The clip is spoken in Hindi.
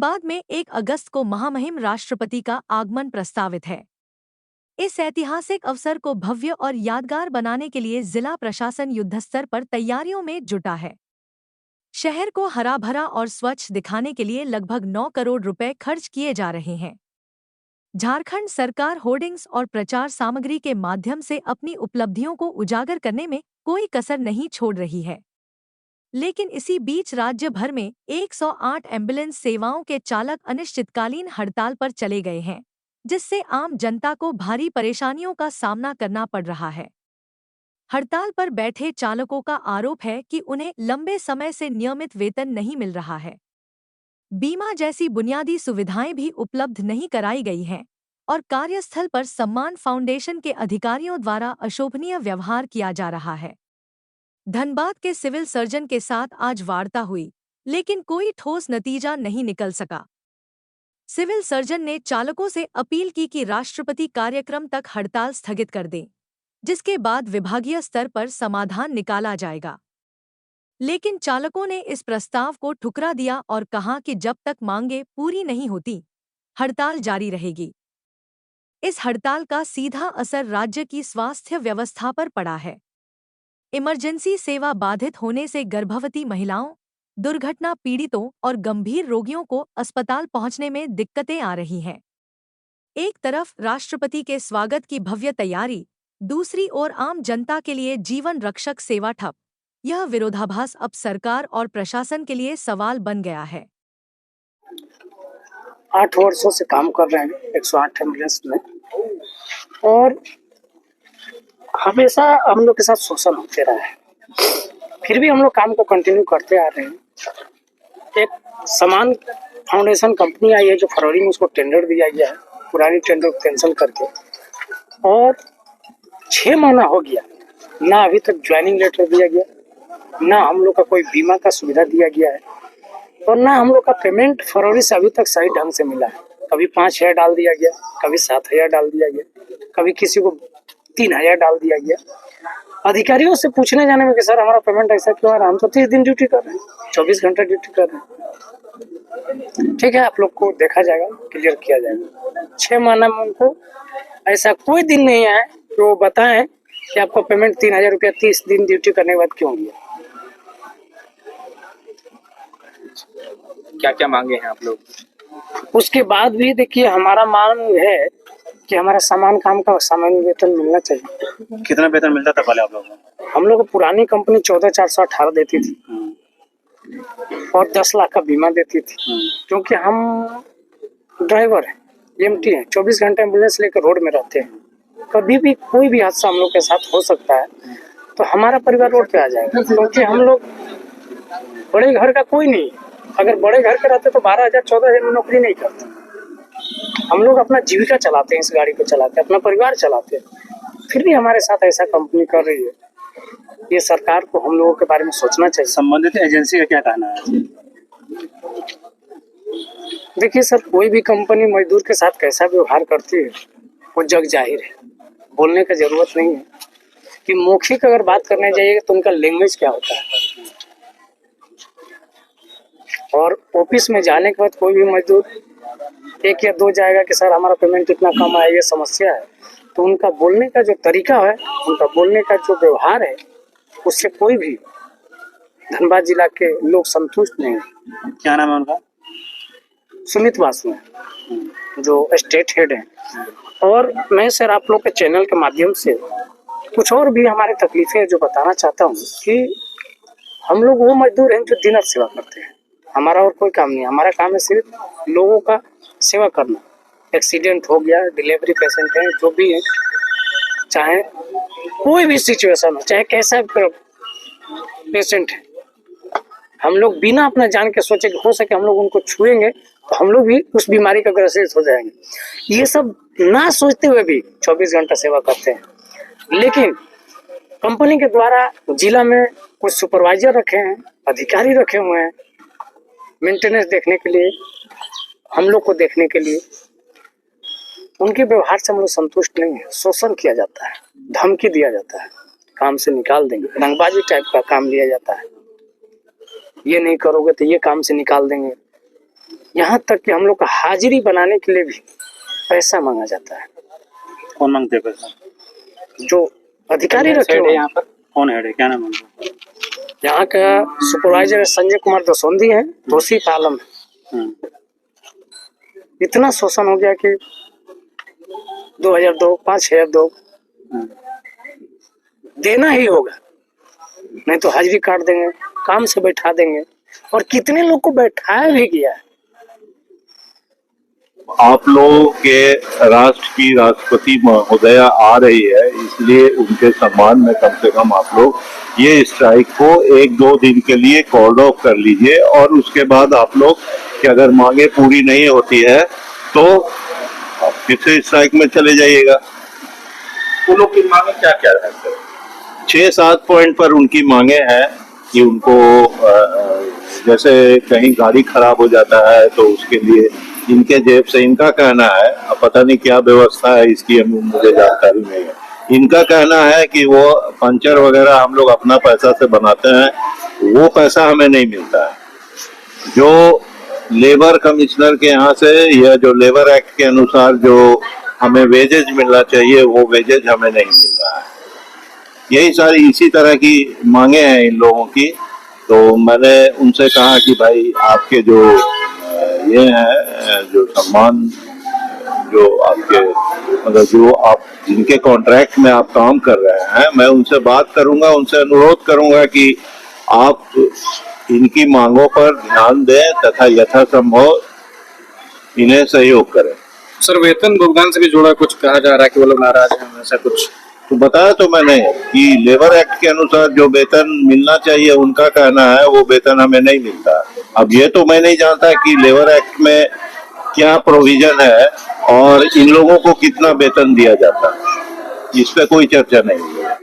धनबाद में 1 अगस्त को महामहिम राष्ट्रपति का आगमन प्रस्तावित है। इस ऐतिहासिक अवसर को भव्य और यादगार बनाने के लिए जिला प्रशासन युद्धस्तर पर तैयारियों में जुटा है। शहर को हरा भरा और स्वच्छ दिखाने के लिए लगभग 9 करोड़ रुपए खर्च किए जा रहे हैं। झारखंड सरकार होर्डिंग्स और प्रचार सामग्री के माध्यम से अपनी उपलब्धियों को उजागर करने में कोई कसर नहीं छोड़ रही है। लेकिन इसी बीच राज्य भर में 108 एम्बुलेंस सेवाओं के चालक अनिश्चितकालीन हड़ताल पर चले गए हैं, जिससे आम जनता को भारी परेशानियों का सामना करना पड़ रहा है। हड़ताल पर बैठे चालकों का आरोप है कि उन्हें लंबे समय से नियमित वेतन नहीं मिल रहा है। बीमा जैसी बुनियादी सुविधाएं भी उपलब्ध नहीं कराई गई हैं और कार्यस्थल पर सम्मान फाउंडेशन के अधिकारियों द्वारा अशोभनीय व्यवहार किया जा रहा है। धनबाद के सिविल सर्जन के साथ आज वार्ता हुई, लेकिन कोई ठोस नतीजा नहीं निकल सका। सिविल सर्जन ने चालकों से अपील की कि राष्ट्रपति कार्यक्रम तक हड़ताल स्थगित कर दें, जिसके बाद विभागीय स्तर पर समाधान निकाला जाएगा। लेकिन चालकों ने इस प्रस्ताव को ठुकरा दिया और कहा कि जब तक मांगें पूरी नहीं होती, हड़ताल जारी रहेगी। इस हड़ताल का सीधा असर राज्य की स्वास्थ्य व्यवस्था पर पड़ा है। इमरजेंसी सेवा बाधित होने से गर्भवती महिलाओं, दुर्घटना पीड़ितों और गंभीर रोगियों को अस्पताल पहुंचने में दिक्कतें आ रही हैं। एक तरफ राष्ट्रपति के स्वागत की भव्य तैयारी, दूसरी ओर आम जनता के लिए जीवन रक्षक सेवा ठप। यह विरोधाभास अब सरकार और प्रशासन के लिए सवाल बन गया है। 8 वर्षों से काम कर रहे हैं 108 एम्बुलेंस में, और हमेशा हम लोग के साथ शोषण होते रहा है। फिर भी हम लोग काम को कंटिन्यू करते आ रहे हैं। एक समान फाउंडेशन कंपनी आई है जो फरवरी में उसको टेंडर दिया गया है, पुरानी टेंडर कैंसिल करके, और 6 महीना हो गया, ना अभी तक ज्वाइनिंग लेटर दिया गया, ना हम लोग का कोई बीमा का सुविधा दिया गया है, और ना हम लोग का पेमेंट फरवरी से अभी तक सही ढंग से मिला है। कभी 5,000 डाल दिया गया, कभी 7,000 डाल दिया गया, कभी किसी को 3,000 डाल दिया गया। अधिकारियों से पूछने जाने में कि सर हमारा पेमेंट ऐसा क्यों आ रहा है, हम तो 30 दिन ड्यूटी कर रहे हैं, 24 घंटा ड्यूटी कर रहे हैं। ठीक है, आप लोग को देखा जाएगा, क्लियर किया जाएगा। 6 महीना में उनको ऐसा कोई दिन नहीं आया कि वो बताएं कि आपका पेमेंट 3,000 रुपया 30 दिन ड्यूटी करने के बाद क्यों गया। क्या क्या मांगे हैं आप लोग? उसके बाद भी देखिए, हमारा मांग है कि हमारा समान काम का सामान्य वेतन मिलना चाहिए। कितना वेतन मिलता था पहले आप लोगों को? हम लोग को पुरानी कंपनी 14,418 देती थी और 10 लाख का बीमा देती थी, क्योंकि हम ड्राइवर हैं, एमटी हैं, 24 घंटे एम्बुलेंस लेकर रोड में रहते हैं। कभी भी कोई भी हादसा हम लोग के साथ हो सकता है, तो हमारा परिवार रोड पे आ जाएगा, क्योंकि हम लोग बड़े घर का कोई नहीं। अगर बड़े घर के रहते तो 12,000 14,000 में नौकरी नहीं करते। हम लोग अपना जीविका चलाते हैं, इस गाड़ी को चलाते हैं, अपना परिवार चलाते हैं। फिर भी हमारे साथ ऐसा कंपनी कर रही है, ये सरकार को हम लोगों के बारे में सोचना चाहिए। संबंधित एजेंसी का क्या कहना है? देखिए सर, कोई भी कंपनी मजदूर के साथ कैसा व्यवहार करती है वो जग जाहिर है, बोलने का जरूरत नहीं है। कि मौखिक अगर बात करने जाइएगा तो उनका लैंग्वेज क्या होता है, और ऑफिस में जाने के बाद कोई भी मजदूर 1 या 2 जाएगा कि सर हमारा पेमेंट इतना कम आया, ये समस्या है, तो उनका बोलने का जो तरीका है, उनका बोलने का जो व्यवहार है, उससे कोई भी धनबाद जिला के लोग संतुष्ट नहीं है। क्या नाम है उनका? सुमित वासु, जो स्टेट हेड है। और मैं सर आप लोग के चैनल के माध्यम से कुछ और भी हमारी तकलीफें जो बताना चाहता हूँ कि हम लोग वो मजदूर हैं जो दिन रात सेवा करते हैं। हमारा और कोई काम नहीं, हमारा काम है सिर्फ लोगों का सेवा करना। एक्सीडेंट हो गया, डिलीवरी पेशेंट है, जो भी है, चाहे कोई भी सिचुएशन हो, चाहे कैसा पेशेंट है, हम लोग बिना अपना जान के सोचे कि हो सके हम लोग उनको छुएंगे तो हम लोग भी उस बीमारी का ग्रसित हो जाएंगे। ये सब ना सोचते हुए भी 24 घंटा सेवा करते हैं। लेकिन कंपनी के द्वारा जिला में कुछ सुपरवाइजर रखे हैं, अधिकारी रखे हुए हैं मेंटेनेंस देखने के लिए, हम लोग को देखने के लिए। उनके व्यवहार से हम लोग संतुष्ट नहीं है। शोषण किया जाता है, धमकी दिया जाता है, काम से निकाल देंगे, रंगबाजी टाइप का काम लिया जाता है, ये नहीं करोगे तो ये काम से निकाल देंगे। यहाँ तक कि हम लोग का हाजिरी बनाने के लिए भी पैसा मांगा जाता है। कौन मांगते हैं पैसा? जो अधिकारी रखे हुए हैं यहाँ पर, कौन हेड है, क्या नाम है उनका? यहाँ का सुपरवाइजर संजय कुमार दसौंधी है, तौसीफ आलम है। इतना शोषण हो गया कि 2002 5,002 देना ही होगा, नहीं तो हाजिरी काट देंगे, काम से बैठा देंगे। और कितने लोग को बैठाया भी गया है। आप लोगों के राष्ट्र की राष्ट्रपति महोदया आ रही है, इसलिए उनके सम्मान में कम से कम आप लोग ये स्ट्राइक को 1-2 दिन के लिए कॉल ऑफ कर लीजिए। और उसके बाद आप लोग कि अगर मांगे पूरी नहीं होती है तो फिर से स्ट्राइक में चले जाइएगा। उन लोग की मांगे क्या क्या है? 6-7 पॉइंट पर उनकी मांगे हैं कि उनको जैसे कहीं गाड़ी खराब हो जाता है तो उसके लिए इनके जेब से, इनका कहना है, अब पता नहीं क्या व्यवस्था है इसकी, मुझे जानकारी नहीं है। इनका कहना है कि वो पंचर वगैरह हम लोग अपना पैसा से बनाते हैं, वो पैसा हमें नहीं मिलता है। जो लेबर कमिश्नर के यहाँ से या जो लेबर एक्ट के अनुसार जो हमें वेजेज मिलना चाहिए वो वेजेज हमें नहीं मिल रहा है। यही सारी इसी तरह की मांगे हैं इन लोगों की। तो मैंने उनसे कहा कि भाई आपके जो ये है जो सम्मान जो आपके मतलब जो आप जिनके कॉन्ट्रैक्ट में आप काम कर रहे हैं, मैं उनसे बात करूंगा, उनसे अनुरोध करूंगा कि आप इनकी मांगों पर ध्यान दें तथा यथासंभव इन्हें सहयोग करें। सर, वेतन भुगतान से भी जुड़ा कुछ कहा जा रहा है कि वो लोग नाराज हैं, ऐसा कुछ? तो बताया तो मैंने कि लेबर एक्ट के अनुसार जो वेतन मिलना चाहिए उनका कहना है वो वेतन हमें नहीं मिलता। अब ये तो मैं नहीं जानता कि लेबर एक्ट में क्या प्रोविजन है और इन लोगों को कितना वेतन दिया जाता है, इस पे कोई चर्चा नहीं हुई।